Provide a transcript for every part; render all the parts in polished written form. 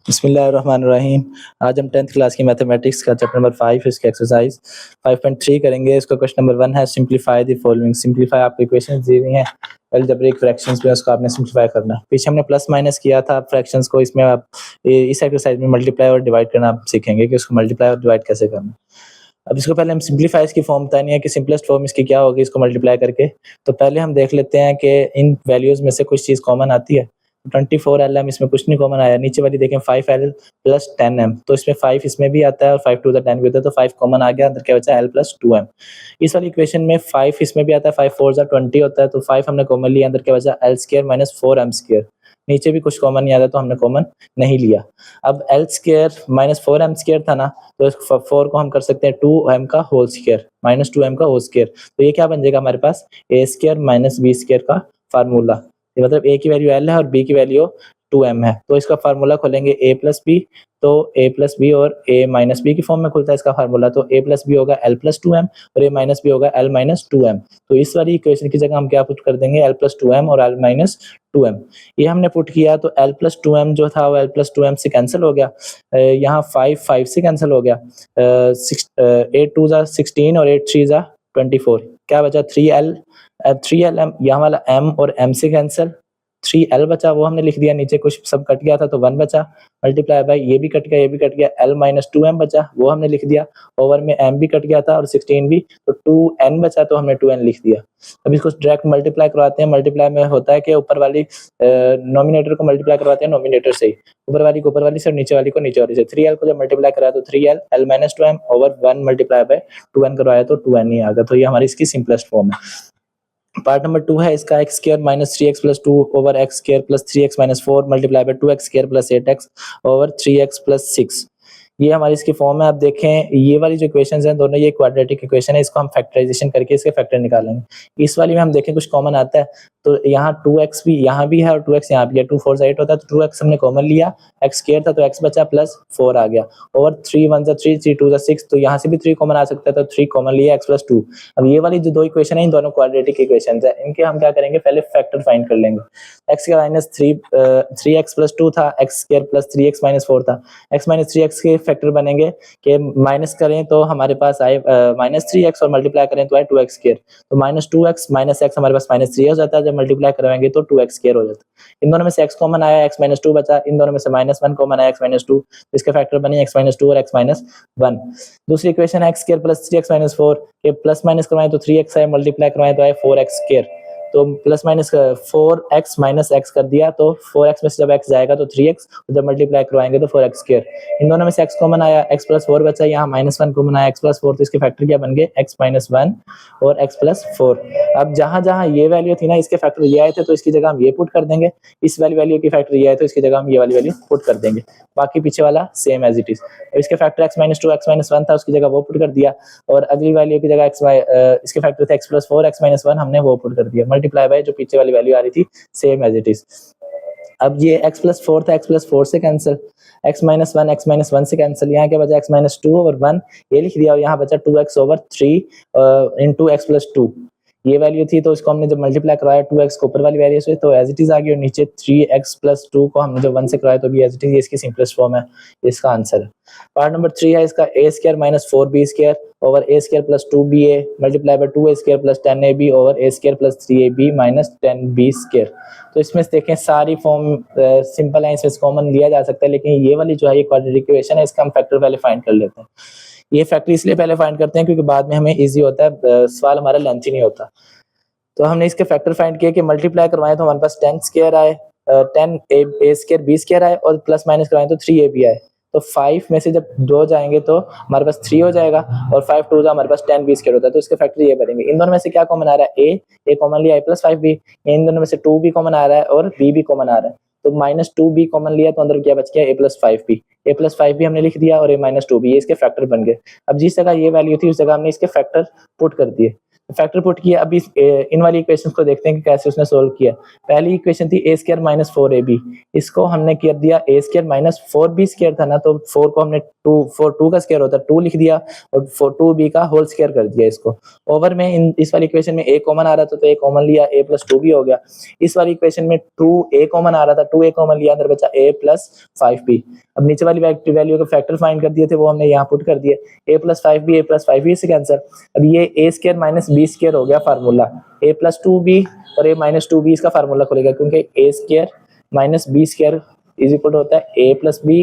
बिस्मिल्लाहिर्रहमानिर्रहीम। आज हम 10th क्लास की मैथमेटिक्स का चैप्टर नंबर 5 इसकी एक्सरसाइज 5.3 करेंगे। इसका क्वेश्चन नंबर 1 है सिंप्लीफाई द फॉलोइंग। सिंप्लीफाई आपको इक्वेशंस दी हुई हैं अलजेब्रिक फ्रैक्शंस में, उसको आपने सिंप्लीफाई करना है। पीछे हमने प्लस माइनस किया था फ्रैक्शंस को, इसमें आप इस एक्सरसाइज में मल्टीप्लाई और डिवाइड करना आप सीखेंगे कि उसको मल्टीप्लाई और डिवाइड कैसे करना। अब इसको पहले हम सिंप्लीफाई इसकी फॉर्म बतानी है कि सिंपलेस्ट फॉर्म इसकी क्या होगी इसको मल्टीप्लाई करके। तो पहले हम देख लेते हैं कि इन वैल्यूज में से कुछ चीज़ कॉमन आती है। 24Lm इसमें कुछ नहीं कॉमन आया। नीचे वाली देखें 5L प्लस 10M, तो इसमें 5 इसमें भी आता है और 5 टू द 10 भी होता है, तो 5 कॉमन आ गया। अंदर क्या बचा L प्लस 2M। इस वाली इक्वेशन में 5 इसमें भी आता है, 5 4 20 होता है, तो 5 हमने कॉमन लिया। अंदर क्या बचा L square minus 4M square. नीचे भी कुछ कॉमन नहीं आता तो हमने कॉमन नहीं लिया। अब L square minus 4M square था ना, तो इस 4 को हम कर सकते हैं 2M का होल स्क्वायर माइनस 2M का होल स्क्वायर। तो ये क्या बन जाएगा हमारे पास A square minus B square का फार्मूला। ये मतलब A की वैल्यू L है और B की वैल्यू 2M है, तो इसका फार्मूला खोलेंगे A प्लस बी, तो A प्लस बी और A माइनस बी की फॉर्म में खुलता है इसका फार्मूला। तो A प्लस बी होगा L प्लस 2M और A माइनस बी होगा L माइनस 2M। तो इस वाली इक्वेशन की जगह हम क्या पुट कर देंगे L प्लस 2M और L माइनस 2M। ये हमने पुट किया तो L प्लस 2M जो था वो L प्लस 2M से कैंसिल हो गया। यहाँ 5 से कैंसिल हो गया। 8 2 जा 16 और 8 3 जा 24। क्या बचा 3L। 3L यहाँ वाला M और M से कैंसिल, 3L बचा वो हमने लिख दिया। नीचे कुछ सब कट गया था तो 1 बचा, मल्टीप्लाई बाय ये भी कट गया ये भी कट गया, L माइनस 2M बचा वो हमने लिख दिया। ओवर में M भी कट गया था और 16 भी, तो 2N बचा तो हमने 2N लिख दिया। अब इसको डायरेक्ट मल्टीप्लाई करवाते हैं। मल्टीप्लाई में होता है कि ऊपर वाली नॉमिनेटर को मल्टीप्लाई करवाते हैं नॉमिनेटर से ही, ऊपर वाली को ऊपर वाली से और नीचे वाली को नीचे वाली से। 3L को जब मल्टीप्लाई कराया तो 3L L minus 2M over 1 multiply by 2N करवाया तो 2N ही आ गया। तो ये हमारी इसकी सिंपलेस्ट फॉर्म है। पार्ट नंबर 2 है इसका x square minus 3x plus 2 over x square plus 3x minus 4 multiply by 2x square plus 8x over 3x plus 6। ये हमारी इसकी फॉर्म है। आप देखें ये वाली जो इक्वेशंस हैं दोनों ये क्वाड्रेटिक इक्वेशन है, इसको हम फैक्टराइजेशन करके इसके फैक्टर निकालेंगे। इस वाली में हम देखें कुछ कॉमन आता है, तो यहाँ 2x भी यहाँ भी है और 2x यहाँ भी है। 2 4 8 होता है, तो 2x हमने कॉमन लिया, x स्क्वायर था तो x बचा प्लस 4 आ गया ओवर 3 1 3 3 2 6, तो यहाँ से भी 3 कॉमन आ सकता है तो 3 कॉमन लिया x प्लस 2। अब ये वाली जो दो इक्वेशन है इन दोनों क्वाड्रेटिक इक्वेशन है, इनके हम क्या करेंगे पहले फैक्टर फाइंड कर लेंगे। x का माइनस 3x प्लस 2 था, x square plus 3x minus 4 था। x माइनस 3x के फैक्टर बनेंगे कि माइनस करें तो हमारे पास आए माइनस 3x और मल्टीप्लाई करें तो आए 2x स्क्वायर, तो माइनस 2x माइनस x हमारे पास माइनस 3 हो जाता है। जब मल्टीप्लाई करवाएंगे तो 2x स्क्वायर हो जाता है। इन दोनों में से x कॉमन आया, x माइनस 2 बचा। इन दोनों में से माइनस 1 कॉमन आया, x माइनस 2, तो इसके फैक्टर बने x माइनस 2 और x माइनस 1। दूसरी इक्वेशन है x square plus 3x minus 4 के प्लस माइनस करवाएं तो 3x आए, मल्टीप्लाई करवाएं तो आए 4x स्क्वायर। तो plus minus 4x minus x कर दिया, तो 4x में से जब x जाएगा तो 3x, जब मल्टीप्लाई करवाएंगे तो 4x स्क्वायर। इन दोनों में से x कॉमन आया, x प्लस 4 बचा, यहाँ माइनस 1 कॉमन आया x प्लस 4, तो इसके फैक्टर क्या बन गए x माइनस 1 और x प्लस 4। अब जहां जहां ये वैल्यू थी ना इसके फैक्टर ये आए थे तो इसकी जगह हम ये पुट कर देंगे। इस वाली वैल्यू की फैक्टर ये आए तो इसकी जगह हम ये वाली वैल्यू पुट कर देंगे। बाकी पीछे वाला सेम एज इट इज। इसके factor x minus 2 x minus 1 था, उसकी जगह वो पुट कर दिया, और अगली वैल्यू की जगह इसके फैक्टर थे x प्लस 4 x माइनस 1, हमने वो पुट कर दिया। मल्टीप्लाई बाय जो पीछे वाली वैल्यू आ रही थी सेम एज इट इज। अब ये x प्लस 4 था, x प्लस 4 से कैंसिल, x माइनस 1 से कैंसिल, यहाँ क्या बचा x माइनस 2 ओवर 1 ये लिख दिया, और यहाँ बचा 2x over 3 into x plus 2 ये वैल्यू थी। तो इसको हमने जब मल्टीप्लाई करवाया 2x को ऊपर वाली वैल्यू से तो एज इट इज आ गई, और नीचे 3x प्लस 2 को हमने जब 1 से करवाया तो भी एज इट इज। ये इसकी सिंपलेस्ट फॉर्म है, इसका आंसर है। पार्ट नंबर 3 है इसका a square minus 4b square over a square plus 2ba multiply by 2a square plus 10ab over a square plus 3ab minus 10b square. तो इसमें देखें सारी फॉर्म सिंपल है, इसमें कॉमन लिया जा सकता है, लेकिन ये वाली जो है ये क्वाड्रेटिक इक्वेशन है, इसका हम फैक्टर पहले फाइंड कर लेते हैं। ये फैक्टर इसलिए पहले फाइंड करते हैं क्योंकि बाद में हमें इजी होता है, सवाल हमारा लेंथी नहीं होता। तो हमने इसके फैक्टर फाइंड किए कि मल्टीप्लाई करवाएं तो हमारे पास 10 स्क्वायर आए, 10 a स्क्वायर b स्क्वायर आए, और प्लस माइनस करवाएं तो 3ab आए। तो 5 में से जब 2 जाएंगे तो हमारे पास 3 हो जाएगा, और 5 2 हमारे पास 10 b स्क्वायर होता है, तो इसके फैक्टर ये बनेंगे। इन दोनों में से क्या कॉमन आ रहा है a कॉमन लिया a प्लस 5b, इन दोनों में से 2b कॉमन आ रहा है और b भी कॉमन आ रहा है, तो माइनस 2b कॉमन लिया तो अंदर क्या बच गया a प्लस 5b हमने लिख दिया और a माइनस 2b, ये इसके फैक्टर बन गए। अब जिस जगह ये वैल्यू थी उस जगह हमने इसके फैक्टर पुट कर दिए। फैक्टर पुट किया। अभी इन वाली इक्वेशन को देखते हैं कि कैसे उसने सोल्व किया। पहली इक्वेशन थी ए स्क्वायर माइनस 4ab, इसको हमने कर दिया ए स्क्वायर माइनस 4b स्क्वायर था ना, तो 4 को हमने 2 का स्क्वायर होता है 2 लिख दिया और 2b का होल स्क्वायर कर दिया इसको। ओवर में इस वाली इक्वेशन में a कॉमन आ रहा था तो a कॉमन लिया, a प्लस 2b हो गया। इस वाली इक्वेशन में 2a कॉमन आ रहा था, 2a कॉमन लिया, अंदर बचा a प्लस 5b। अब नीचे वाली वैल्यू के फैक्टर फाइंड कर दिए थे, वो हमने यहाँ पुट कर दिए, a प्लस 5b से कैंसर। अब ये a square minus b square हो गया फार्मूला, a प्लस 2b और a माइनस 2b इसका फार्मूला खुलेगा, क्योंकि a square minus b square is equal होता है a प्लस b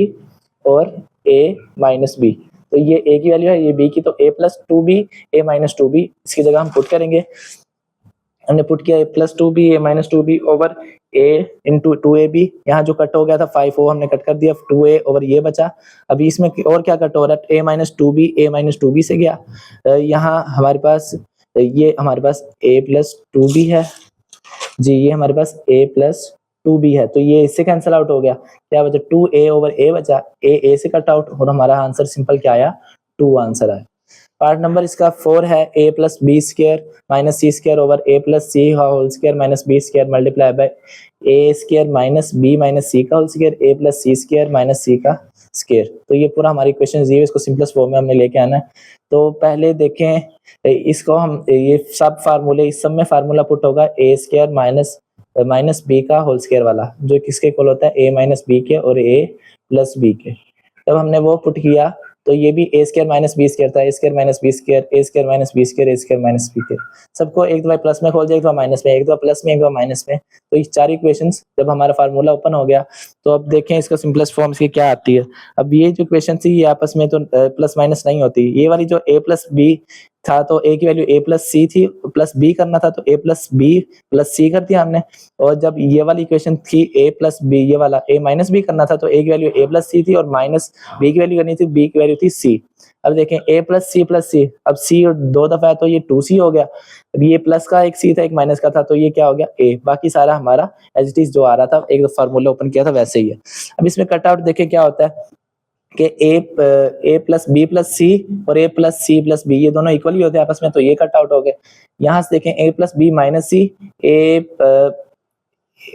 और a माइनस b। तो ये a की वैल्यू है, ये b की, तो a plus 2b a minus 2b इसकी जगह हम पुट करेंगे। हमने पुट किया a plus 2b a minus 2b over a into 2ab। यहाँ जो कट हो गया था 5 वो हमने कट कर दिया, 2a ओवर ये बचा। अभी इसमें और क्या कट हो रहा है, a minus 2b a minus 2b से गया। यहाँ हमारे पास ये हमारे पास a प्लस 2b है जी, ये हमारे पास a प्लस 2b है, तो ये इससे कैंसिल आउट हो गया। क्या बचा, 2a ओवर a बचा, a से कट आउट और हमारा आंसर सिंपल क्या आया, 2 आंसर आया। पार्ट नंबर इसका 4 है, a plus B square minus C square over a plus C whole square minus B square multiply by a square minus b minus C का whole square a plus C square minus C का square. तो ये पूरा हमारी equation है, इसको simplest form में हमने लेके आना है। तो पहले देखें इसको, हम ये सब फार्मूले, इस सब में फार्मूला पुट होगा a स्क्वायर माइनस b का होल स्क्वायर वाला, जो किसके इक्वल होता है a माइनस b के और a प्लस b के। तब हमने वो पुट किया तो ये भी a square minus B square था, a square minus B square, a square minus B square, a square minus B square. सबको एक दफा प्लस में खोल दिया, एक दफा माइनस में, एक दफा प्लस में, एक दफा माइनस में। तो ये चार इक्वेशंस जब हमारा फार्मूला ओपन हो गया तो अब देखें इसका सिंपलेस्ट फॉर्म इसकी क्या आती है। अब ये जो इक्वेशन थी ये आपस में तो प्लस माइनस नहीं होती, ये वाली जो a प्लस बी था तो a की वैल्यू a प्लस सी थी, प्लस b करना था तो a प्लस बी प्लस सी कर दिया हमने। और जब ये वाली इक्वेशन थी a प्लस बी, ये वाला a माइनस बी करना था तो a की वैल्यू a प्लस सी थी और माइनस b की वैल्यू करनी थी, b की वैल्यू थी c। अब देखें a प्लस सी, अब c दो दफा है तो ये 2c हो गया। अब ये प्लस का एक c था, एक माइनस का था, तो ये क्या हो गया a। बाकी सारा हमारा एज इट इज जो आ रहा था, एक फार्मूला ओपन किया था वैसे ही है। अब इसमें कट आउट देखें क्या होता है कि a plus B plus C और a plus C plus B ये दोनों इक्वल ही होते हैं आपस में, तो ये कट आउट हो गए। यहाँ से देखें a प्लस बी माइनस सी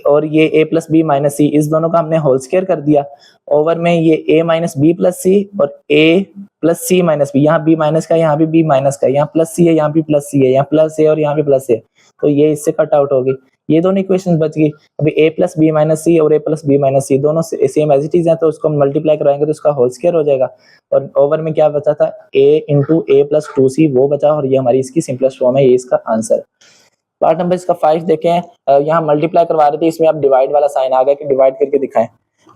और ये a प्लस बी माइनस सी, इस दोनों का हमने होल स्क्वायर कर दिया। ओवर में ये a minus B plus C और a plus C minus B, यहाँ b माइनस का, यहाँ भी b माइनस का, यहाँ प्लस सी है, यहाँ भी प्लस सी है, यहाँ प्लस है और यहाँ भी प्लस है, तो ये इससे कट आउट होगी। ये दोनों इक्वेशन बच गई। अभी a प्लस बी माइनस सी और a प्लस बी माइनस सी दोनों सेम एज इट इज है, तो उसको हम मल्टीप्लाई करवाएंगे तो उसका होल स्क्वायर हो जाएगा। और ओवर में क्या बचा था, a into a plus 2c वो बचा, और ये हमारी इसकी सिंपलेस्ट फॉर्म है, ये इसका आंसर। पार्ट नंबर इसका 5 देखें, यहाँ मल्टीप्लाई करवा रहे थे, इसमें अब डिवाइड वाला साइन आ गया कि डिवाइड करके दिखाएं।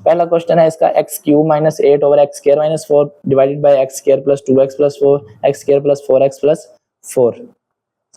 पहला क्वेश्चन है इसका x cube minus 8 over x square minus 4 divided by x square plus 2x plus 4 x square plus 4x plus 4।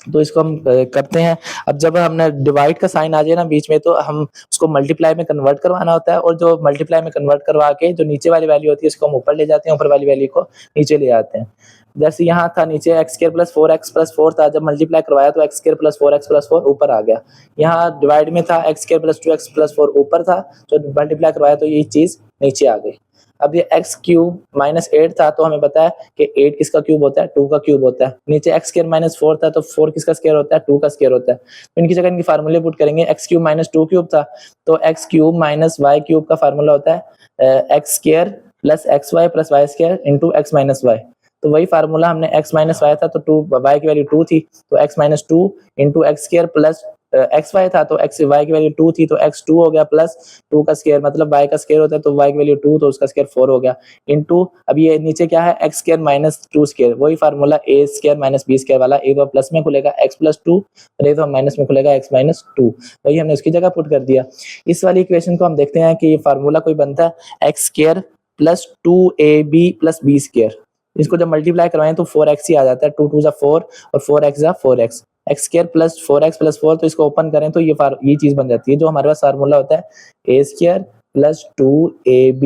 तो इसको हम करते हैं। अब जब हमने डिवाइड का साइन आ जाए ना बीच में, तो हम उसको मल्टीप्लाई में कन्वर्ट करवाना होता है, और जो मल्टीप्लाई में कन्वर्ट करवा के जो नीचे वाली वैल्यू होती है उसको हम ऊपर ले जाते हैं, ऊपर वाली वैल्यू को नीचे ले आते हैं। जैसे यहाँ था नीचे X square plus 4x plus 4 था, जब मल्टीप्लाई करवाया तो x square plus 4x plus 4 ऊपर आ गया। यहाँ डिवाइड में था x square plus 2x plus 4 ऊपर था, तो मल्टीप्लाई करवाया तो ये चीज नीचे आ गई। अब ये एक्स क्यूब माइनस 8 था, तो हमें पता है कि 8 किसका क्यूब होता है, 2 का क्यूब होता है। नीचे एक्स स्क्वायर माइनस 4 था, तो 4 किसका स्क्वायर होता है, 2 का स्क्वायर होता है। तो इनकी जगह इनकी फार्मूले पुट करेंगे। एक्स क्यूब माइनस 2 क्यूब था, तो X cube minus Y cube का फार्मूला होता है X square plus X Y plus Y square into X minus Y. तो वही फार्मूला हमने x माइनस वाई था, तो 2 वाई की वैल्यू 2 थी, तो x minus 2 into X square plus X Y था, तो एक्स वाई की वैल्यू 2 थी, तो x 2 हो गया प्लस 2 का स्क्वायर, मतलब y का स्क्वायर होता है, तो y की वैल्यू 2, तो उसका स्क्वायर 4 हो गया इंटू, अब ये नीचे क्या है, एक्स स्क्वायर माइनस 2 स्क्वायर, वही formula a square minus b square वाला, एक बार प्लस में खुलेगा x प्लस 2 और एक बार माइनस में खुलेगा x माइनस 2, वही हमने उसकी जगह पुट कर दिया। इस वाली इक्वेशन को हम देखते हैं कि ये फार्मूला कोई बनता है X square plus 2ab plus b square. इसको जब मल्टीप्लाई करवाएं तो 4x ही आ जाता है, 2 2 जा 4 और 4x जा 4x, x square plus 4x plus 4, तो इसको ओपन करें तो ये चीज बन जाती है जो हमारे पास फार्मूला होता है a square plus 2ab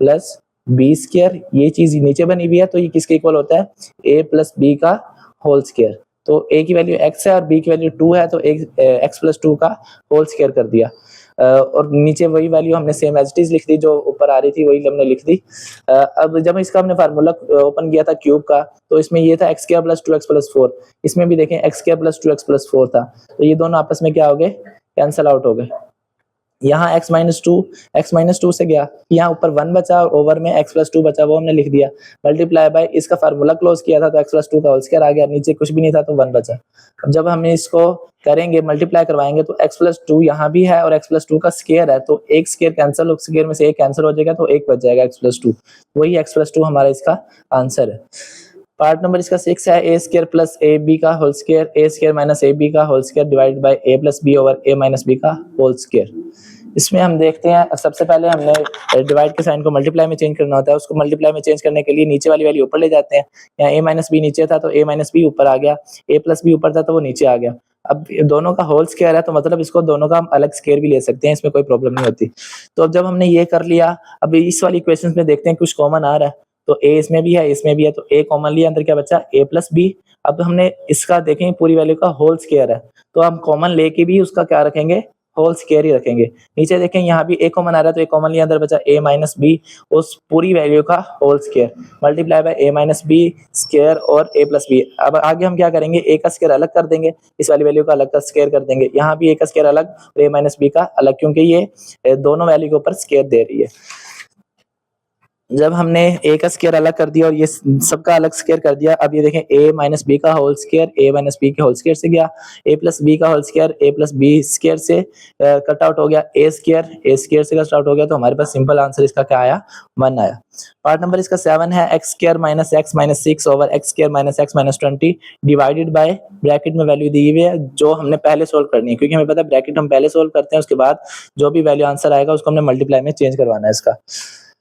plus b square. ये चीज नीचे बनी हुई है, तो ये किसके इक्वल होता है, a प्लस b का होल स्क्वायर। तो a की वैल्यू x है और b की वैल्यू 2 है, तो x + 2 का होल स्क्वायर कर दिया। और नीचे वही वैल्यू हमने सेम एज इट इज लिख दी, जो ऊपर आ रही थी वही हमने लिख दी। अब जब इसका हमने फार्मूला ओपन किया था क्यूब का, तो इसमें ये था x² + 2x + 4। इसमें भी देखें x² + 2x + 4 था, तो ये दोनों आपस में क्या हो गए, कैंसल आउट हो गए। यहाँ x-2 से गया, यहाँ ऊपर 1 बचा और ओवर में x + 2 बचा, वो हमने लिख दिया। मल्टीप्लाई बाय इसका फार्मूला क्लोज किया था तो x + 2 का होल स्क्वायर आ गया, नीचे कुछ भी नहीं था तो 1 बचा। अब जब हम इसको करेंगे मल्टीप्लाई करवाएंगे तो x + 2 यहाँ भी है और x + 2 का स्क्वायर है, तो एक स्क्वायर कैंसिल, स्क्वायर में से एक कैंसिल हो जाएगा तो एक बच जाएगा x + 2। वही x + 2 हमारा इसका आंसर है। पार्ट नंबर इसका 6 है, a² + ab का होल स्क्वायर, a² - ab का whole square divided by a + b over a - b का होल स्क्वायर। इसमें हम देखते हैं, सबसे पहले हमने डिवाइड के साइन को मल्टीप्लाई में चेंज करना होता है। उसको मल्टीप्लाई में चेंज करने के लिए नीचे वाली वैल्यू ऊपर ले जाते हैं। यहाँ a - b नीचे था तो a - b ऊपर आ गया, a + b ऊपर था तो वो नीचे आ गया। अब दोनों का होल स्क्वायर है तो मतलब इसको दोनों का हम अलग स्क्वायर भी ले सकते हैं, इसमें कोई प्रॉब्लम नहीं होती। तो अब जब हमने ये कर लिया, अब इस वाली इक्वेशन में देखते हैं कुछ कॉमन आ रहा है, तो a इसमें भी है, इसमें भी है, तो a कॉमन लिया, अंदर क्या बचा a + b। अब हमने इसका देखें पूरी वैल्यू का होल स्क्वायर है, तो हम कॉमन लेके भी उसका क्या रखेंगे, होल स्क्वायर ही रखेंगे। नीचे देखें यहाँ भी a कॉमन आ रहा है तो a कॉमन लिया, अंदर बचा a - b, उस पूरी वैल्यू का whole square multiply by a - b square और a + b। अब आगे हम क्या करेंगे, a का स्क्वायर अलग कर देंगे, इस वाली वैल्यू का अलग का स्क्वायर कर देंगे। यहाँ भी a का स्क्वायर अलग और a - b का अलग, क्योंकि ये दोनों वैल्यू के ऊपर स्क्वायर दे रही है। जब हमने a का स्क्वायर अलग कर दिया और ये सबका अलग स्क्वायर कर दिया, अब ये देखें a - b का होल स्क्वायर a - b के होल स्क्वायर से गया, a + b का whole square a + b square से कट आउट हो गया, a स्क्वायर से कट आउट हो गया, तो हमारे पास सिंपल आंसर इसका क्या आया, 1 आया। पार्ट नंबर इसका 7 है, x² - x - 6 over x² - x - 20 divided by, bracket में वैल्यू दी हुई है जो हमने पहले सोल्व करनी है, क्योंकि हमें पता है ब्रैकेट हम पहले सोल्व करते हैं, उसके बाद जो भी वैल्यू आंसर आएगा उसको हमने मल्टीप्लाई में चेंज करवाना है। इसका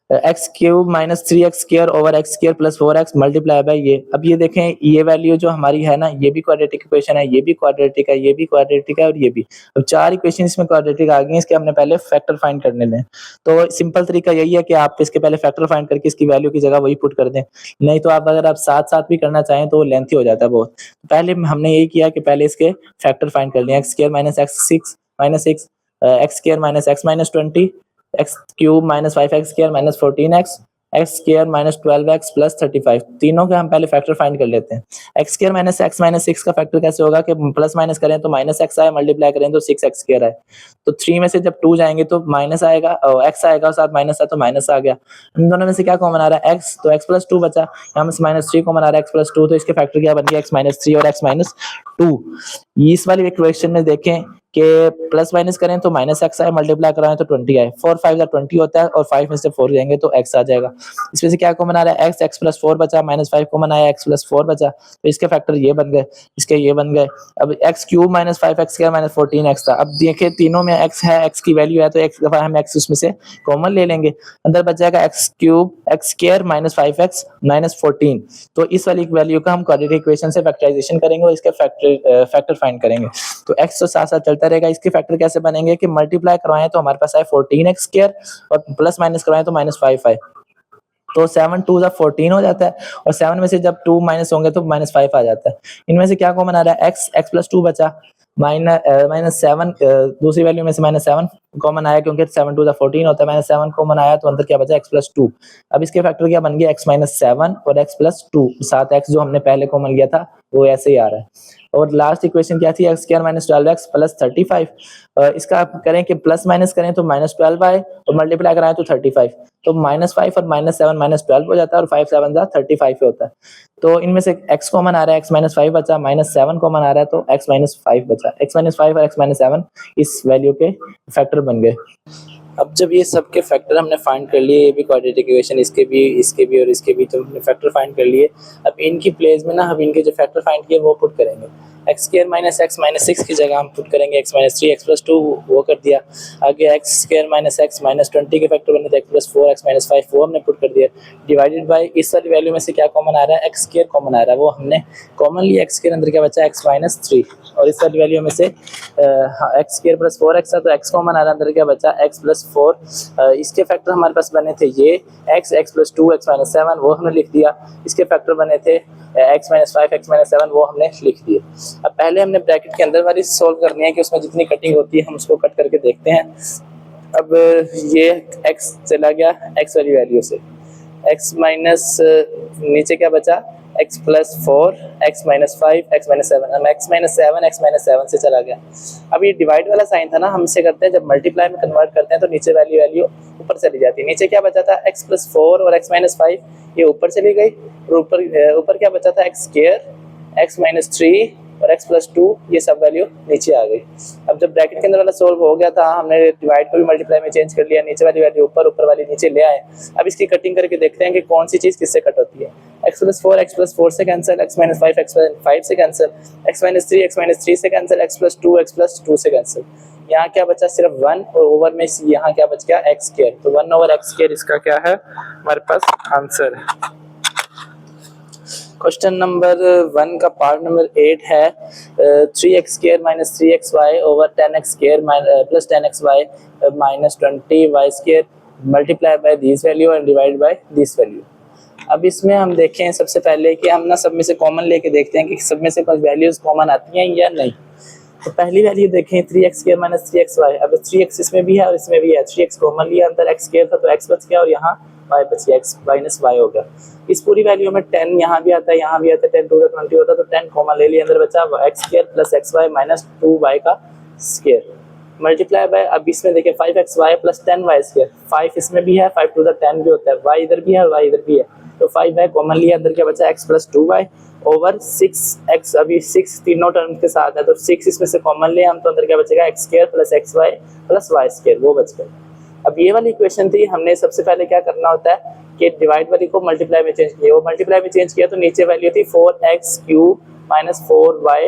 x³ - 3x² over x² + 4x multiply by ये। अब ये देखें, ये वैल्यू जो हमारी है ना, ये भी क्वाड्रेटिक इक्वेशन है, ये भी क्वाड्रेटिक है, ये भी क्वाड्रेटिक है और ये भी। अब 4 इक्वेशन इसमें क्वाड्रेटिक आ गई हैं, इसके हमने पहले फैक्टर फाइंड करने हैं। तो सिंपल तरीका यही है कि आप इसके पहले फैक्टर फाइंड करके इसकी वैल्यू की जगह वही पुट कर दें, नहीं तो अगर आप साथ-साथ भी करना चाहें तो वो लेंथी हो जाता है बहुत। पहले हमने यही किया कि पहले इसके फैक्टर फाइंड कर लिए, x² - x6 - 6 x² - x - 20 x³ - 5x² - 14x x² - 12x + 35। तीनों के हम पहले फैक्टर फाइंड कर लेते हैं। x² - x - 6 का फैक्टर कैसे होगा कि प्लस माइनस करें तो -x आए, मल्टीप्लाई करें तो 6x² आए। तो 3 में से जब 2 जाएंगे तो माइनस आएगा, x आएगा और साथ माइनस है तो माइनस आ गया। इन दोनों में से क्या कॉमन आ रहा है, x, तो x + 2 बचा। यहाँ में -3 कॉमन आ रहा है, x + 2, तो इसके फैक्टर क्या बन गया, x - 3 और x - 2। इस वाली इक्वेशन में देखें कि प्लस माइनस करें तो -x आए, मल्टीप्लाई कराएं तो 20 आए। 4 5 जा 20 होता है और 5 में से 4 जाएंगे तो x आ जाएगा। इसमें से क्या कॉमन आ रहा है, x + 4 बचा, -5 कॉमन आया, x + 4 बचा, तो इसके फैक्टर ये बन गए, इसके ये बन गए। अब x³ - 5x² - 14x था। अब देखिए तीनों में x है, x की वैल्यू है तो x दफा हम x उसमें से कॉमन ले लेंगे, अंदर बच जाएगा x³ x² - 5x - 14। तो इस वाली वैल्यू का हम क्वाड्रेटिक इक्वेशन से फैक्टराइजेशन करेंगे और इसके फैक्टर फाइंड करेंगे। तो x तो साथ-साथ चलता रहेगा, इसके फैक्टर कैसे बनेंगे कि मल्टीप्लाई करवाएं तो हमारे पास आए 14x² और प्लस माइनस करवाएं तो -5 आए। तो 7 2 जा 14 हो जाता है और 7 में से जब 2 माइनस होंगे तो -5 आ जाता है। इनमें से क्या कॉमन आ रहा है, x + 2 बचा, -7 दूसरी वैल्यू में से -7 कॉमन आया क्योंकि 7 2 जा 14 होता है, -7 कॉमन आया तो अंदर क्या बचा, x + 2। अब इसके फैक्टर क्या बन गया, x - 7 और x + 2, साथ x जो हमने पहले कॉमन लिया था वो ऐसे ही आ रहा है। और लास्ट इक्वेशन क्या थी, x² - 12x + 35। इसका आप करें कि प्लस माइनस करें तो -12 आए और मल्टीप्लाई कराएं तो 35, तो -5 और -7 -12 हो जाता है और 5 7 जा 35 होता है। तो इनमें से x कॉमन आ रहा है, x - 5 बचा, -7 कॉमन आ रहा है तो x - 5 बचा। x - 5 और x - 7 इस वैल्यू के फैक्टर बन गए। अब जब ये सब के फैक्टर हमने फाइंड कर लिए, ये भी क्वाड्रेटिक इक्वेशन, इसके भी और इसके भी, तो हमने फैक्टर फाइंड कर लिए। अब इनकी प्लेस में ना हम इनके जो फैक्टर फाइंड किए वो पुट करेंगे। x² - x - 6 की जगह हम पुट करेंगे x - 3, x + 2 वो कर दिया। आगे x² - x - 20 के फैक्टर बने थे, x + 4 x - 5 वो हमने पुट कर दिया। डिवाइडेड बाय इस वाली वैल्यू में से क्या कॉमन आ रहा है, x² कॉमन आ रहा है, वो हमने कॉमन लिया। x के अंदर क्या बचा, x - 3 और इस वाली वैल्यू में से x² + 4x था तो x कॉमन आ रहा है, अंदर क्या बचा, x + 4। इसके फैक्टर हमारे पास बने थे ये x, x plus 2, x minus 7 वो हमने लिख दिया। इसके फैक्टर बने थे x माइनस 5, x माइनस 7 वो हमने लिख दिए। अब पहले हमने ब्रैकेट के अंदर वाली सॉल्व करनी है कि उसमें जितनी कटिंग होती है हम उसको कट करके देखते हैं। अब ये x चला गया x वाली वैल्यू से, x माइनस नीचे क्या बचा x plus 4, x minus 5, x minus 7। अब x माइनस 7 से चला गया। अब ये डिवाइड वाला साइन था ना, हम इसे करते हैं जब मल्टीप्लाई में कन्वर्ट करते हैं तो नीचे वाली वैल्यू ऊपर चली जाती है। नीचे क्या बचा था x प्लस 4 और x माइनस 5 ये ऊपर चली गई, और ऊपर क्या बचा था x स्क्वायर, x माइनस 3 और x प्लस 2 ये सब वैल्यू नीचे आ गई। अब जब ब्रैकेट के अंदर वाला सोल्व हो गया था हमने डिवाइड को भी मल्टीप्लाई में चेंज कर लिया, नीचे वाली वैल्यू ऊपर, ऊपर वाली नीचे ले आए। अब इसकी कटिंग करके देखते हैं कि कौन सी चीज़ किससे कट होती है। x प्लस 4 से cancel, x minus 5 x minus 5 से कैंसिल, x माइनस 3 से कैंसिल, x प्लस 2 से कैंसिल। यहाँ क्या बचा सिर्फ 1 और ओवर में यहाँ क्या बच गया x स्क्वायर। तो 1 ओवर x स्क्वायर इसका क्या है हमारे पास आंसर है। क्वेश्चन नंबर 1 का पार्ट नंबर 8 है 3x square minus 3xy over 10x square plus 10xy minus 20y square multiply by this value and divide by this value. अब इसमें हम देखें सबसे पहले कि हम ना सब में से कॉमन लेके देखते हैं कि सब में से कुछ वैल्यूज कॉमन आती हैं या नहीं। तो पहली वैल्यू देखें 3x स्क्वायर माइनस 3xy। अब 3x इसमें भी है और इसमें भी है, 3x कॉमन लिया, अंदर x स्क्वायर था तो x बच गया और यहाँ y बच गया, x माइनस y हो गया। इस पूरी वैल्यू में 10 यहाँ भी आता है, यहाँ भी आता है, 10 2 का 20 होता है तो 10 कॉमन ले लिया, अंदर बचा x square plus xy minus 2y का स्क्वायर मल्टीप्लाई बाय। अब इसमें देखिए 5xy प्लस 10y स्क्वायर, 5 इसमें भी है, 5 2 का 10 भी होता है, y इधर भी है और y इधर भी है तो 5y कॉमन लिया, अंदर क्या बचा x plus 2y over 6x। अभी 6 तीनों टर्म के साथ है तो 6 इसमें से कॉमन लिया हम तो अंदर क्या बचेगा x square plus xy plus y square वो बच गया। अब ये वाली इक्वेशन थी, हमने सबसे पहले क्या करना होता है कि डिवाइड वाली को मल्टीप्लाई में चेंज किया, वो मल्टीप्लाई में चेंज किया तो नीचे वैल्यू थी 4x cube minus 4y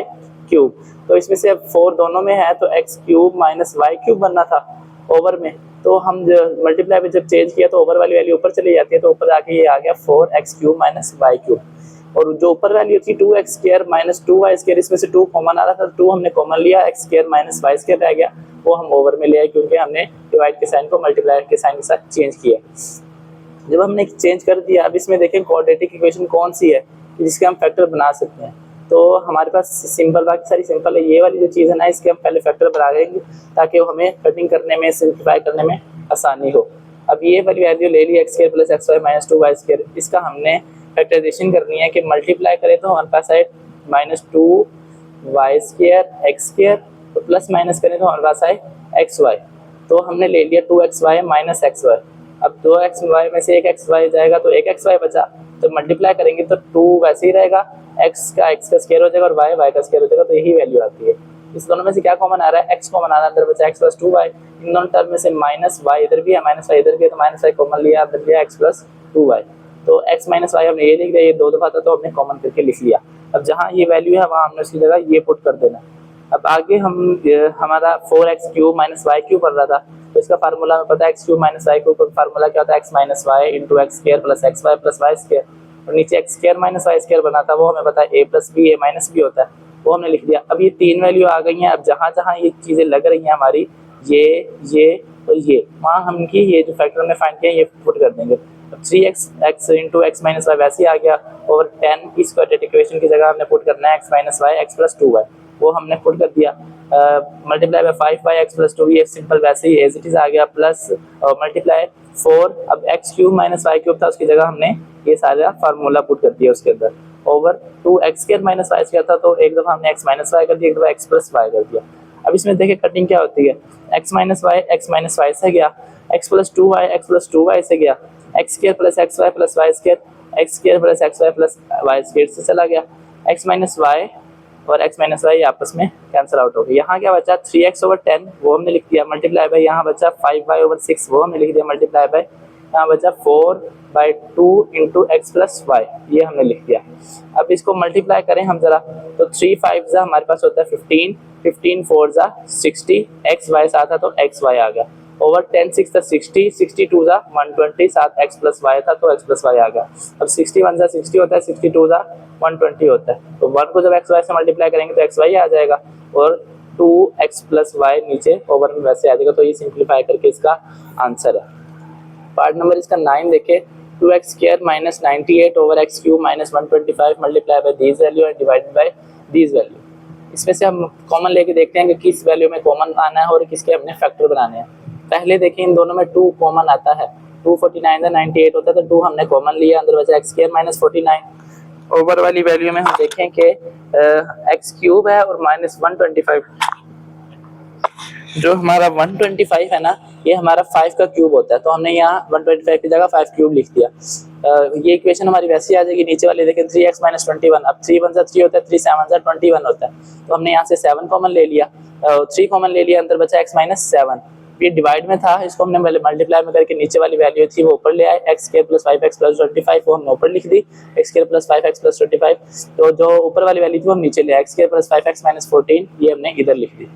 cube. तो इसमें से अब 4 दोनों में है तो x cube minus y cube बनना था ओवर में, तो हम मल्टीप्लाई में जब चेंज किया तो ओवर वाली वैल्यू ऊपर चली जाती है तो ऊपर आके ये आ गया 4x cube minus y cube. और जो ऊपर वैल्यू थी 2x square minus 2y square, इसमें से 2 कॉमन आ रहा था, 2 हमने कॉमन लिया, x square minus y square रह गया, वो हम ओवर में ले आए क्योंकि हमने डिवाइड के साइन को मल्टीप्लाई के साइन के साथ चेंज किया। जब हमने चेंज कर दिया अब इसमें देखें क्वाड्रेटिक इक्वेशन कौन सी है जिसके हम फैक्टर बना सकते हैं। तो हमारे पास सिंपल, बाकी सारी सिंपल है, ये वाली जो चीज़ है ना इसके हम पहले फैक्टर बना लेंगे ताकि वो हमें कटिंग करने में सिंप्लीफाई करने में आसानी हो। अब ये वाली वैल्यू ले ली x square plus xy minus 2y square, इसका हमने फैक्टराइजेशन करनी है कि मल्टीप्लाई करें तो हमारे पास आए minus 2y square x square, तो प्लस माइनस करें तो हमारे पास आए xy। तो हमने ले लिया 2xy माइनस xy। अब 2xy में से एक xy जाएगा तो एक xy बचा, तो मल्टीप्लाई करेंगे तो 2 वैसे ही रहेगा, x का स्क्वायर हो जाएगा और y का स्क्वायर हो जाएगा, तो यही वैल्यू आती है। इस दोनों में से क्या कॉमन आ रहा है, x कॉमन आ रहा है, अंदर बचा x प्लस 2y। इन दोनों टर्म में से माइनस y इधर भी है माइनस y इधर भी है तो माइनस y कॉमन लिया, अंदर लिया x प्लस 2y। तो x माइनस y हमने ये लिख दिया, ये 2 दफा था तो हमने कॉमन करके लिख लिया। अब जहाँ ये वैल्यू है वहाँ हमने उसकी जगह ये पुट कर देना। अब आगे हम हमारा 4x cube minus y cube बन रहा था तो इसका फार्मूला हमें पता है x cube minus y cube का फार्मूला क्या होता है, x minus Y into X square plus X Y plus Y square, और नीचे X square minus Y square बना था वो हमें पता है a plus B A minus B होता है, वो हमने लिख दिया। अब ये 3 वैल्यू आ गई हैं। अब जहाँ जहाँ ये चीज़ें लग रही हैं हमारी ये और ये, वहाँ हम इनकी ये जो फैक्टर हमने फाइंड किया ये पुट कर देंगे। अब 3x into X minus Y वैसे ही आ गया, और 10 की स्क्वाड्रेटिक इक्वेशन की जगह हमने पुट करना है x minus Y X plus 2y, वो हमने पुट कर दिया। Multiply by 5y x plus 2 ये सिंपल वैसे ही एज इट इज आ गया, प्लस मल्टीप्लाई 4, अब x cube minus Y cube था उसकी जगह हमने ये सारा फार्मूला पुट कर दिया उसके अंदर, over 2x square minus Y square था तो एक दफ़ा हमने x माइनस वाई कर दिया, एक दफ़ा x प्लस वाई कर दिया। अब इसमें देखिए कटिंग क्या होती है, x माइनस वाई से गया, x प्लस 2y से गया, x square plus X Y plus Y square, X square plus X Y plus Y square से चला गया, x माइनस वाई और x माइनस वाई आपस में कैंसिल आउट हो गया। यहाँ क्या बचा 3x ओवर 10 वो हमने लिख दिया, मल्टीप्लाई बाय यहाँ बचा 5y ओवर 6 वो हमने लिख दिया, मल्टीप्लाई बाय यहाँ बचा 4/2 इंटू एक्स प्लस वाई ये हमने लिख दिया। अब इसको मल्टीप्लाई करें हम जरा तो 3 5 जा हमारे पास होता है 15, 15 4 जा 60, एक्स वाई साथ था तो एक्स वाई आ गया, ओवर 10 6 था 60, 62 जा 120 साथ एक्स प्लस वाई था तो एक्स प्लस वाई आ गया। अब 61 जा 60 होता है, 62 जा 120 होता है, तो 1 को जब एक्स वाई से मल्टीप्लाई करेंगे तो एक्स वाई आ जाएगा, और 2x प्लस वाई नीचे ओवर में वैसे आ जाएगा, तो ये सिंप्लीफाई करके इसका आंसर है। पार्ट नंबर इसका 9 देखे, 2x square minus 98 over x cube minus 125 multiply by these value and divided by these value. इसमें से हम कॉमन लेके देखते हैं कि किस वैल्यू में कॉमन आना है और किसके हमने फैक्टर बनाने हैं। पहले देखें इन दोनों में 2 कॉमन आता है, 249 था 98 होता है, तो 2 हमने कॉमन लिया, अंदर बचा एक्स स्क्वायर माइनस 49। ओवर वाली वैल्यू में हम देखें कि एक्स क्यूब है और माइनस 125, जो हमारा 125 है ना, ये हमारा 5 का क्यूब होता है, तो हमने यहाँ 125 की जगह 5 क्यूब लिख दिया। ये इक्वेशन हमारी वैसी आ जाएगी। नीचे वाले देखें 3x माइनस 21, अब 3 1 3 होता है, 3 7 21 होता है, तो हमने यहाँ से 7 कॉमन ले लिया, 3 कॉमन ले लिया, अंदर बचा x माइनस 7। ये डिवाइड में था, इसको हमने मल्टीप्लाई में करके नीचे वाली वैल्यू थी वो ऊपर ले आए, x square plus 5x plus 25 वो हमने ऊपर लिख दी, X square plus 5x plus 25, तो जो ऊपर वाली वैल्यू थी वो हम नीचे ले आए, x square plus 5x minus 14 ये हमने इधर लिख दी।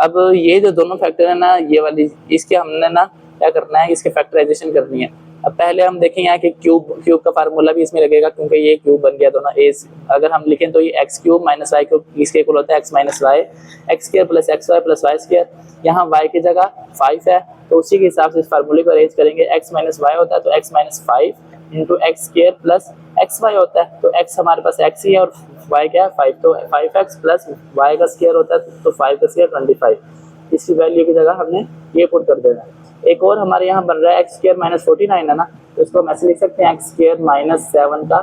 अब ये जो दोनों फैक्टर है ना, ये वाली, इसके हमने ना क्या करना है, इसके फैक्टराइजेशन करनी है। अब पहले हम देखें यहाँ कि क्यूब का फार्मूला भी इसमें लगेगा, क्योंकि ये क्यूब बन गया दोनों ए। अगर हम लिखें तो ये X cube minus Y cube इसके इक्वल होता है X minus Y, X square plus X Y plus Y square. यहाँ वाई की जगह 5 है, तो उसी के हिसाब से इस फार्मूले को अरेंज करेंगे। एक्स माइनस वाई होता है तो X minus 5 into X square plus X Y होता है, तो एक्स हमारे पास एक्स ही है और वाई क्या है 5, तो 5x प्लस वाई का स्क्वायर होता है तो 5 का स्क्वायर 25। इसकी वैल्यू की जगह हमने ये पुट कर देना। एक और हमारे यहाँ बन रहा है एक्स स्क्वायर माइनस 49 है ना, तो इसको हम ऐसे लिख सकते हैं एक्स स्क्वायर माइनस 7 का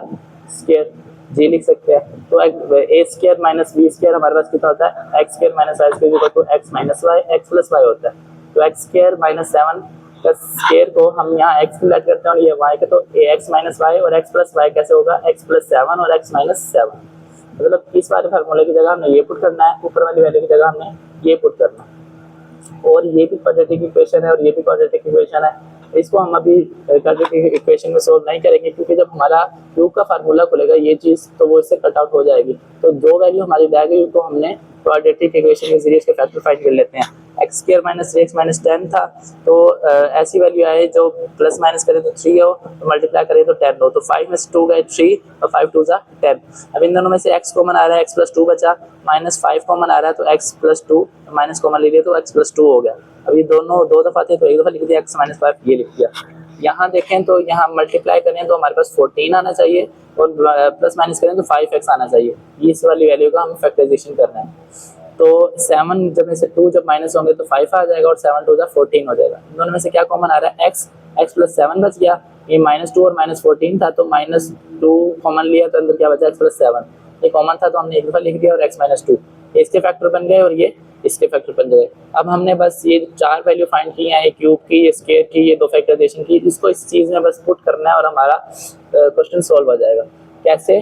स्क्वायर जी लिख सकते हैं। तो A square minus B square हमारे पास कितना होता है, X square minus Y square तो X minus Y, X plus Y होता है, तो एक्स स्क्वायर माइनस 7 का स्क्वायर को हम यहाँ एक्स लेट करते हैं और ये वाई का, तो एक्स माइनस वाई और एक्स प्लस वाई कैसे होगा, एक्स प्लस 7 और एक्स माइनस 7। मतलब इस वाले फार्मूले की जगह हमने ये पुट करना है, ऊपर वाली वैल्यू की जगह हमने ये पुट करना है। और ये भी क्वाड्रेटिक इक्वेशन है और ये भी क्वाड्रेटिक इक्वेशन है, इसको हम अभी क्वाड्रेटिक इक्वेशन में सोल्व नहीं करेंगे, क्योंकि जब हमारा क्यूब का फार्मूला खुलेगा ये चीज़ तो वो इससे कट आउट हो जाएगी। तो जो वैल्यू हमारी रह गई तो हमने क्वाड्रेटिक इक्वेशन के जरिए इसके फैक्टर फाइंड कर लेते हैं। X square minus 3x minus 10 था, तो ऐसी वैल्यू आए जो प्लस माइनस करें तो 3 हो, तो मल्टीप्लाई करें तो 10 हो, तो 5 में से 2 गए 3 और 5 2 जा 10। अब इन दोनों में से x कॉमन आ रहा है, x प्लस 2 बचा, माइनस 5 कॉमन आ रहा है तो x प्लस 2, माइनस कॉमन ले लिया तो x प्लस 2 हो गया। अब ये दोनों 2 दफा थे तो एक दफा लिख दिया x माइनस 5 ये लिख दिया। यहाँ देखें तो यहाँ मल्टीप्लाई करें तो हमारे पास 14 आना चाहिए और प्लस माइनस करें तो 5x आना चाहिए। इस वाली वैल्यू का हमें फैक्टराइजेशन करना है। तो 7 जब में से 2 जब माइनस होंगे तो 5 आ जाएगा और 7 2 14 हो जाएगा। दोनों में से क्या कॉमन आ रहा है, x प्लस 7 बच गया, ये माइनस 2 और माइनस 14 था तो माइनस 2 कॉमन लिया तो अंदर क्या बचा x प्लस 7, ये कॉमन था तो हमने एक दफा लिख दिया और x माइनस 2 इसके फैक्टर बन गए और ये इसके फैक्टर बन गए। अब हमने बस ये 4 वैल्यू फाइंड की हैं, क्यूब की, ये स्क्वायर की, ये 2 फैक्टराइजेशन की, इसको इस चीज़ में बस पुट करना है और हमारा क्वेश्चन सॉल्व हो जाएगा। कैसे,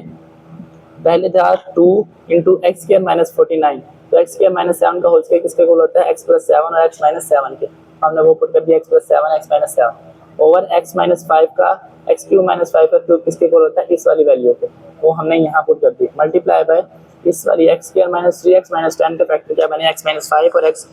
पहले था 2 इंटू एक्स स्क्वायर माइनस 49, तो एक्स स्क्वायर माइनस 7 का होल स्क्वायर किसके इक्वल होता है, एक्स प्लस 7 और एक्स माइनस 7 के, हमने वो पुट कर दिया x plus 7 x minus 7 over x minus 5 का एक्स क्यूब माइनस 5 का क्यूब किसके इक्वल होता है, इस वाली वैल्यू पे, वो हमने यहाँ पुट कर दी, मल्टीप्लाई बाय इस वाली x square minus 3x minus 10 का फैक्टर क्या बने, एक्स माइनस 5 और एक्स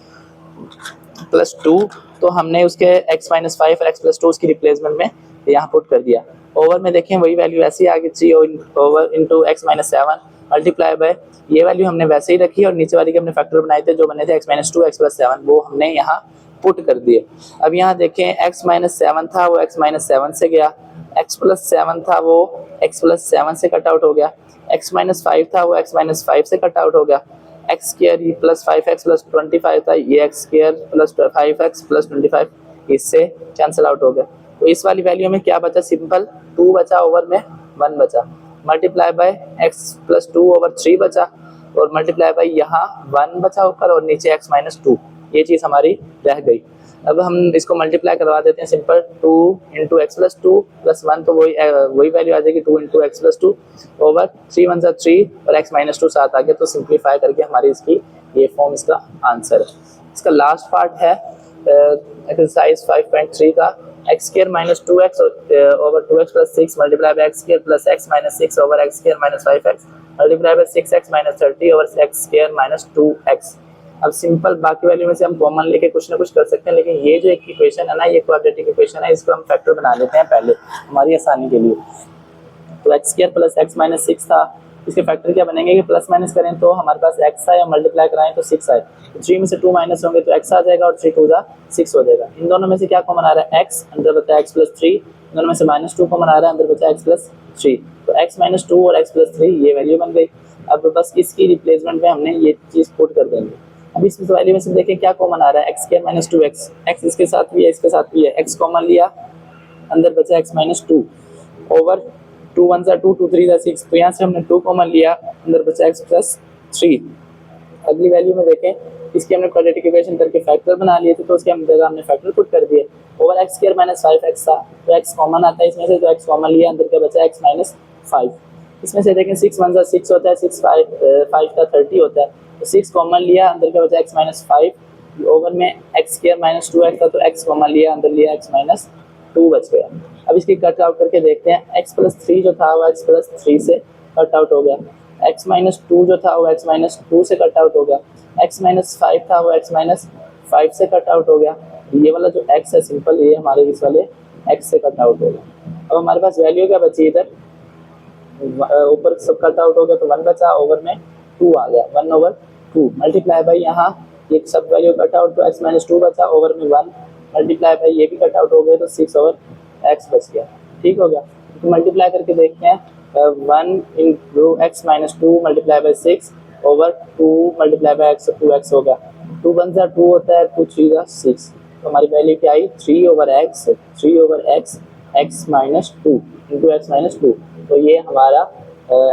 प्लस 2, तो हमने उसके एक्स माइनस 5 और एक्स प्लस 2 उसकी रिप्लेसमेंट में यहाँ पुट कर दिया। ओवर में देखें वही वैल्यू ऐसी आ गई 3 over into X minus 7 multiply by ये वैल्यू हमने वैसे ही रखी और नीचे वाली के हमने फैक्टर बनाए थे जो बने थे एक्स माइनस 2 एक्स प्लस 7, वो हमने यहाँ पुट कर दिए। अब यहाँ देखें एक्स माइनस 7 था वो एक्स माइनस 7 से गया, एक्स प्लस 7 था वो एक्स प्लस 7 से कट आउट हो गया, एक्स माइनस 5 था वो एक्स माइनस 5 से कट आउट हो गया, x square plus 5x plus 25 था ये x square plus 5x plus 25 इससे कैंसिल आउट हो गया। तो इस वाली वैल्यू में क्या बचा, सिंपल 2 बचा, ओवर में 1 बचा, multiply by x plus 2 over 3 बचा और मल्टीप्लाई बाय यहाँ 1 बचा ऊपर और नीचे एक्स माइनस 2, ये चीज़ हमारी रह गई। अब हम इसको मल्टीप्लाई करवा देते हैं, simple 2 into x plus 2 plus 1 तो वही वैल्यू आ जाएगी 2 इंटू एक्स प्लस 2 ओवर 3 1 3 और एक्स माइनस 2 साथ आ गया, तो सिंप्लीफाई करके हमारी इसकी ये फॉर्म इसका आंसर है। इसका लास्ट पार्ट है एक्सरसाइज 5.3 का x square minus 2x over 2x plus 6 multiply by x square plus x minus 6 over x square minus 5x multiply by 6x minus 30 over x square minus 2x। अब simple बाकी value में से हम common लेके कुछ ना कुछ कर सकते हैं, लेकिन ये जो एक इक्वेशन है ना, ये क्वाड्रेटिक इक्वेशन है, इसको हम फैक्टर बना लेते हैं पहले हमारी आसानी के लिए। तो x square plus x minus 6 था इसके फैक्टर क्या बनेंगे कि प्लस माइनस करें तो हमारे पास x आए और मल्टीप्लाई कराएं तो 6 आए, 3 में से 2 माइनस होंगे तो x आ जाएगा और 3 2 जा 6 हो जाएगा। इन दोनों में से क्या कॉमन आ रहा है x, अंदर बचा x प्लस 3, दोनों में से -2 कॉमन आ रहा है, अंदर बचा x प्लस 3, तो x माइनस 2 और x प्लस 3 ये वैल्यू बन गई। अब बस इसकी रिप्लेसमेंट में हमने ये चीज़ पुट कर देंगे। अब इस वैल्यू में से देखें क्या कॉमन आ रहा है, x² माइनस 2x, x इसके साथ भी है इसके साथ भी है, x कॉमन लिया, अंदर बचा x माइनस 2 ओवर 2 1 जा 2 2 3 जा 6, तो यहाँ से हमने 2 कॉमन लिया, अंदर बचा x प्लस 3। अगली वैल्यू में देखें इसकी हमने क्वाड्रेटिक इक्वेशन करके फैक्टर बना लिए थे, तो उसके हम जगह हमने फैक्टर पुट कर दिए। ओवर x² माइनस 5x था, तो x कॉमन आता है इसमें से, तो x कॉमन लिया, अंदर क्या बचा x माइनस 5। इसमें से देखें 6 1 जा 6 होता है, 6 5 का 30 होता है, तो 6 कॉमन लिया, अंदर क्या बचा x माइनस 5, ओवर में x² माइनस 2x था, तो x कॉमन लिया, अंदर लिया x माइनस 2 बच गया। अब इसकी कट आउट करके देखते हैं, x प्लस 3 जो था वो x प्लस 3 से कट आउट हो गया, x माइनस 2 जो था वो x माइनस 2 से कट आउट हो गया, x माइनस 5 था वो x माइनस 5 से कट आउट हो गया, ये वाला जो x है सिंपल ये हमारे इस वाले x से कट आउट हो गया। अब हमारे पास वैल्यू क्या बची, इधर ऊपर सब कट आउट हो गया तो 1 बचा, ओवर में 2 आ गया, 1/2 मल्टीप्लाई बाई यहाँ ये सब वैल्यू कट आउट, तो x माइनस 2 बचा, ओवर में 1 मल्टीप्लाई बाई ये भी कट आउट हो गए तो 6 ओवर x बच गया। ठीक हो गया, तो मल्टीप्लाई करके देखते हैं, 1 into x minus 2 multiply by 6 over 2 multiply by x, 2x हो गया, 2 1 जा 2 होता है, 2 3 जा 6, तो हमारी वैल्यू क्या आई 3 over x x minus 2 into x minus 2। तो ये हमारा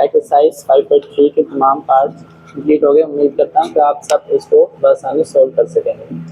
एक्सरसाइज 5.3 के तमाम पार्ट्स कंप्लीट हो गए। उम्मीद करता हूँ कि आप सब इसको बस आसानी सॉल्व कर सकेंगे।